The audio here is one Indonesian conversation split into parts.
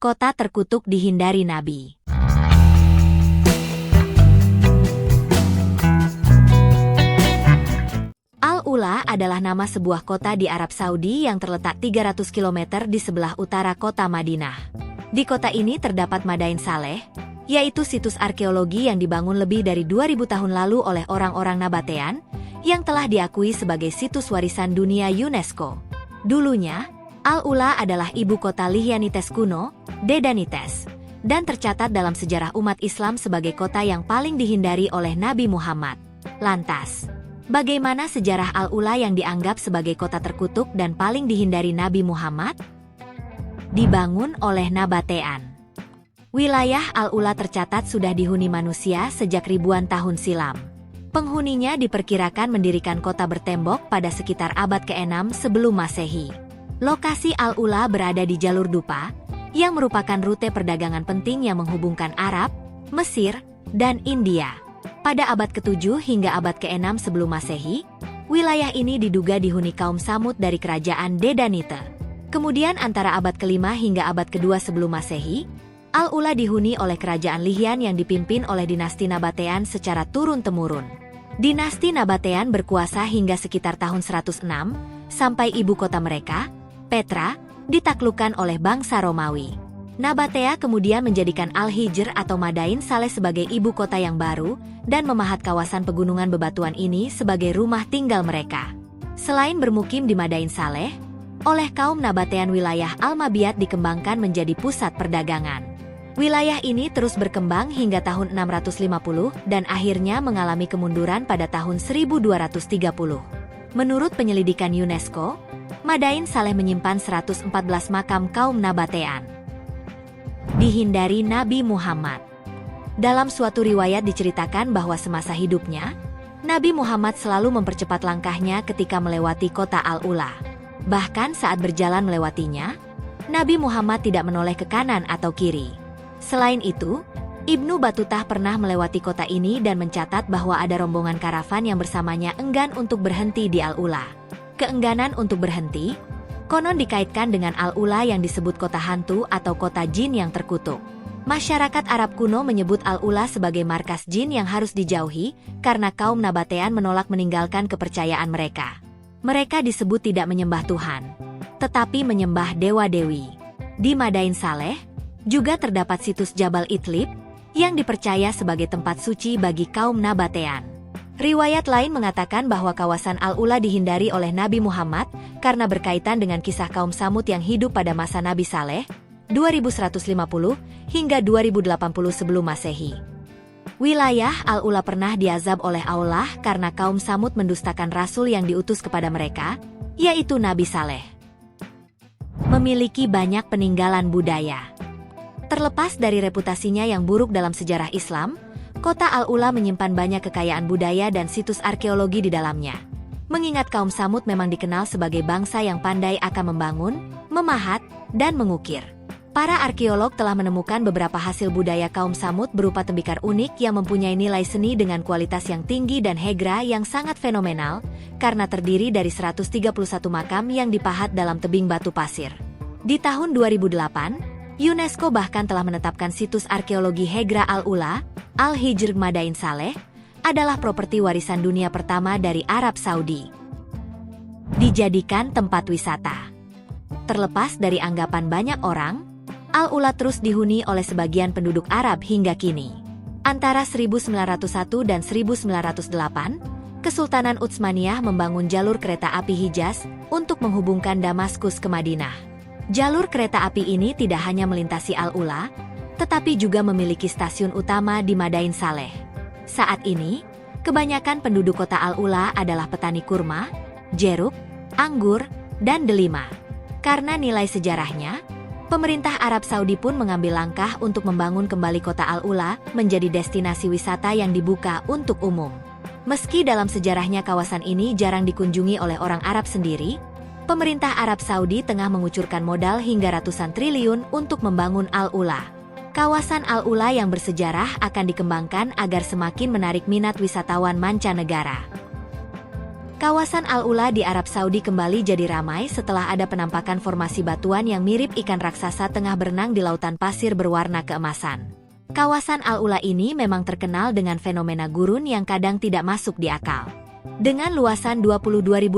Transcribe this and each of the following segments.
Kota terkutuk dihindari Nabi. Al-Ula adalah nama sebuah kota di Arab Saudi yang terletak 300 km di sebelah utara kota Madinah. Di kota ini terdapat Madain Saleh, yaitu situs arkeologi yang dibangun lebih dari 2000 tahun lalu oleh orang-orang Nabatean, yang telah diakui sebagai situs warisan dunia UNESCO. Dulunya, Al-Ula adalah ibu kota Lihyanites kuno, Dedanites, dan tercatat dalam sejarah umat Islam sebagai kota yang paling dihindari oleh Nabi Muhammad. Lantas, bagaimana sejarah Al-Ula yang dianggap sebagai kota terkutuk dan paling dihindari Nabi Muhammad? Dibangun oleh Nabatean. Wilayah Al-Ula tercatat sudah dihuni manusia sejak ribuan tahun silam. Penghuninya diperkirakan mendirikan kota bertembok pada sekitar abad ke-6 sebelum Masehi. Lokasi Al-Ula berada di jalur Dupa, yang merupakan rute perdagangan penting yang menghubungkan Arab, Mesir, dan India. Pada abad ke-7 hingga abad ke-6 sebelum Masehi, wilayah ini diduga dihuni kaum Samud dari kerajaan Dedanite. Kemudian antara abad ke-5 hingga abad ke-2 sebelum Masehi, Al-Ula dihuni oleh kerajaan Lihyan yang dipimpin oleh dinasti Nabatean secara turun-temurun. Dinasti Nabatean berkuasa hingga sekitar tahun 106, sampai ibu kota mereka, Petra, ditaklukkan oleh bangsa Romawi. Nabatea kemudian menjadikan Al-Hijr atau Madain Saleh sebagai ibu kota yang baru, dan memahat kawasan pegunungan bebatuan ini sebagai rumah tinggal mereka. Selain bermukim di Madain Saleh, oleh kaum Nabatean wilayah Al-Mabiyat dikembangkan menjadi pusat perdagangan. Wilayah ini terus berkembang hingga tahun 650 dan akhirnya mengalami kemunduran pada tahun 1230. Menurut penyelidikan UNESCO, Madain Saleh menyimpan 114 makam kaum Nabatean. Dihindari Nabi Muhammad. Dalam suatu riwayat diceritakan bahwa semasa hidupnya, Nabi Muhammad selalu mempercepat langkahnya ketika melewati kota Al-Ula. Bahkan saat berjalan melewatinya, Nabi Muhammad tidak menoleh ke kanan atau kiri. Selain itu, Ibnu Batutah pernah melewati kota ini dan mencatat bahwa ada rombongan karavan yang bersamanya enggan untuk berhenti di Al-Ula. Keengganan untuk berhenti, konon dikaitkan dengan Al-Ula yang disebut kota hantu atau kota jin yang terkutuk. Masyarakat Arab kuno menyebut Al-Ula sebagai markas jin yang harus dijauhi, karena kaum Nabatean menolak meninggalkan kepercayaan mereka. Mereka disebut tidak menyembah Tuhan, tetapi menyembah dewa-dewi. Di Madain Saleh, juga terdapat situs Jabal Itlib, yang dipercaya sebagai tempat suci bagi kaum Nabatean. Riwayat lain mengatakan bahwa kawasan Al-Ula dihindari oleh Nabi Muhammad karena berkaitan dengan kisah kaum Samud yang hidup pada masa Nabi Saleh, 2150 hingga 2080 sebelum Masehi. Wilayah Al-Ula pernah diazab oleh Allah karena kaum Samud mendustakan rasul yang diutus kepada mereka, yaitu Nabi Saleh. Memiliki banyak peninggalan budaya. Terlepas dari reputasinya yang buruk dalam sejarah Islam, kota Al-Ula menyimpan banyak kekayaan budaya dan situs arkeologi di dalamnya. Mengingat kaum Samud memang dikenal sebagai bangsa yang pandai akan membangun, memahat, dan mengukir. Para arkeolog telah menemukan beberapa hasil budaya kaum Samud berupa tembikar unik yang mempunyai nilai seni dengan kualitas yang tinggi dan hegra yang sangat fenomenal, karena terdiri dari 131 makam yang dipahat dalam tebing batu pasir. Di tahun 2008, UNESCO bahkan telah menetapkan situs arkeologi Hegra Al-Ula, Al-Hijr Madain Saleh, adalah properti warisan dunia pertama dari Arab Saudi. Dijadikan tempat wisata. Terlepas dari anggapan banyak orang, Al-Ula terus dihuni oleh sebagian penduduk Arab hingga kini. Antara 1901 dan 1908, Kesultanan Utsmaniyah membangun jalur kereta api Hijaz untuk menghubungkan Damaskus ke Madinah. Jalur kereta api ini tidak hanya melintasi Al-Ula, tetapi juga memiliki stasiun utama di Madain Saleh. Saat ini, kebanyakan penduduk kota Al-Ula adalah petani kurma, jeruk, anggur, dan delima. Karena nilai sejarahnya, pemerintah Arab Saudi pun mengambil langkah untuk membangun kembali kota Al-Ula menjadi destinasi wisata yang dibuka untuk umum. Meski dalam sejarahnya kawasan ini jarang dikunjungi oleh orang Arab sendiri, pemerintah Arab Saudi tengah mengucurkan modal hingga ratusan triliun untuk membangun Al-Ula. Kawasan Al-Ula yang bersejarah akan dikembangkan agar semakin menarik minat wisatawan mancanegara. Kawasan Al-Ula di Arab Saudi kembali jadi ramai setelah ada penampakan formasi batuan yang mirip ikan raksasa tengah berenang di lautan pasir berwarna keemasan. Kawasan Al-Ula ini memang terkenal dengan fenomena gurun yang kadang tidak masuk di akal. Dengan luasan 22.500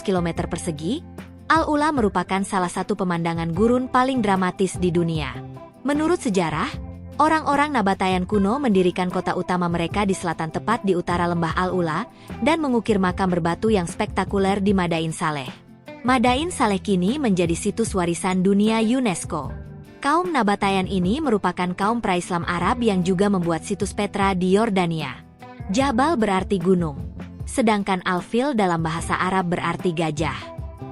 km persegi, Al-Ula merupakan salah satu pemandangan gurun paling dramatis di dunia. Menurut sejarah, orang-orang Nabatayan kuno mendirikan kota utama mereka di selatan tepat di utara lembah Al-Ula dan mengukir makam berbatu yang spektakuler di Madain Saleh. Madain Saleh kini menjadi situs warisan dunia UNESCO. Kaum Nabatayan ini merupakan kaum pra-Islam Arab yang juga membuat situs Petra di Yordania. Jabal berarti gunung, sedangkan Al-Fil dalam bahasa Arab berarti gajah.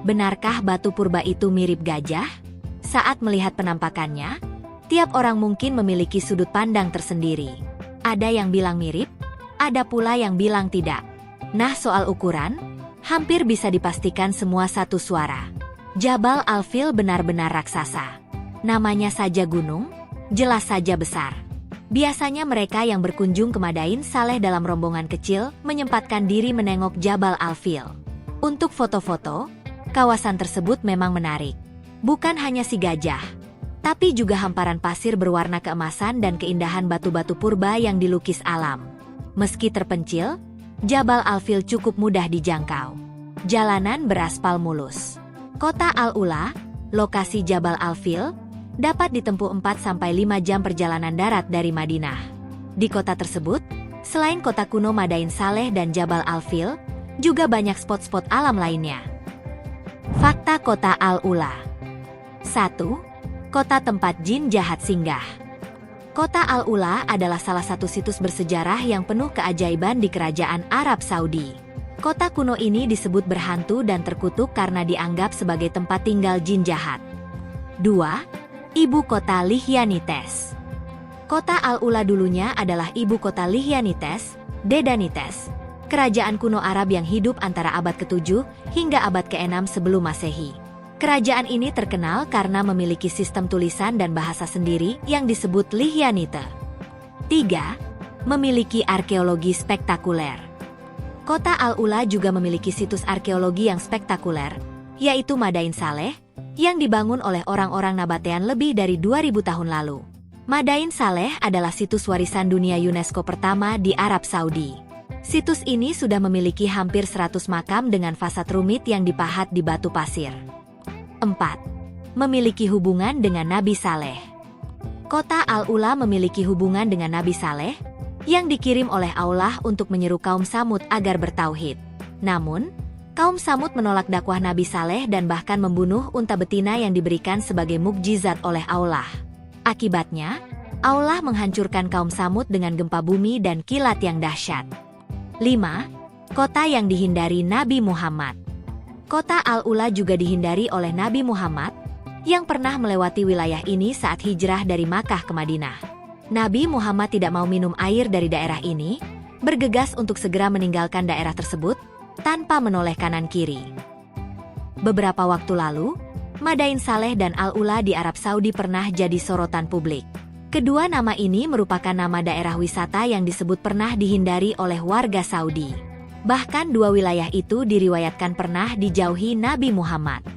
Benarkah batu purba itu mirip gajah? Saat melihat penampakannya, tiap orang mungkin memiliki sudut pandang tersendiri. Ada yang bilang mirip, ada pula yang bilang tidak. Nah, soal ukuran, hampir bisa dipastikan semua satu suara. Jabal Al-Fil benar-benar raksasa. Namanya saja gunung, jelas saja besar. Biasanya mereka yang berkunjung ke Madain Saleh dalam rombongan kecil menyempatkan diri menengok Jabal Al-Fil. Untuk foto-foto, kawasan tersebut memang menarik. Bukan hanya si gajah, tapi juga hamparan pasir berwarna keemasan dan keindahan batu-batu purba yang dilukis alam. Meski terpencil, Jabal Al-Fil cukup mudah dijangkau. Jalanan beraspal mulus. Kota Al-Ula, lokasi Jabal Al-Fil, dapat ditempuh 4-5 jam perjalanan darat dari Madinah. Di kota tersebut, selain kota kuno Madain Saleh dan Jabal Al-Fil, juga banyak spot-spot alam lainnya. Fakta Kota Al-Ula. 1. Kota tempat jin jahat singgah. Kota Al-Ula adalah salah satu situs bersejarah yang penuh keajaiban di kerajaan Arab Saudi. Kota kuno ini disebut berhantu dan terkutuk karena dianggap sebagai tempat tinggal jin jahat. 2. Ibu kota Lihyanites. Kota Al-Ula dulunya adalah ibu kota Lihyanites, Dedanites, kerajaan kuno Arab yang hidup antara abad ke-7 hingga abad ke-6 sebelum Masehi. Kerajaan ini terkenal karena memiliki sistem tulisan dan bahasa sendiri yang disebut Lihyanite. 3. Memiliki arkeologi spektakuler. Kota Al-Ula juga memiliki situs arkeologi yang spektakuler, yaitu Madain Saleh, yang dibangun oleh orang-orang Nabatean lebih dari 2000 tahun lalu. Madain Saleh adalah situs warisan dunia UNESCO pertama di Arab Saudi. Situs ini sudah memiliki hampir 100 makam dengan fasad rumit yang dipahat di batu pasir. 4. Memiliki hubungan dengan Nabi Saleh. Kota Al-Ula memiliki hubungan dengan Nabi Saleh, yang dikirim oleh Allah untuk menyeru kaum Samud agar bertauhid. Namun, kaum Samud menolak dakwah Nabi Saleh dan bahkan membunuh unta betina yang diberikan sebagai mukjizat oleh Allah. Akibatnya, Allah menghancurkan kaum Samud dengan gempa bumi dan kilat yang dahsyat. 5. Kota yang dihindari Nabi Muhammad. Kota Al-Ula juga dihindari oleh Nabi Muhammad, yang pernah melewati wilayah ini saat hijrah dari Makkah ke Madinah. Nabi Muhammad tidak mau minum air dari daerah ini, bergegas untuk segera meninggalkan daerah tersebut, tanpa menoleh kanan-kiri. Beberapa waktu lalu, Madain Saleh dan Al-Ula di Arab Saudi pernah jadi sorotan publik. Kedua nama ini merupakan nama daerah wisata yang disebut pernah dihindari oleh warga Saudi. Bahkan dua wilayah itu diriwayatkan pernah dijauhi Nabi Muhammad.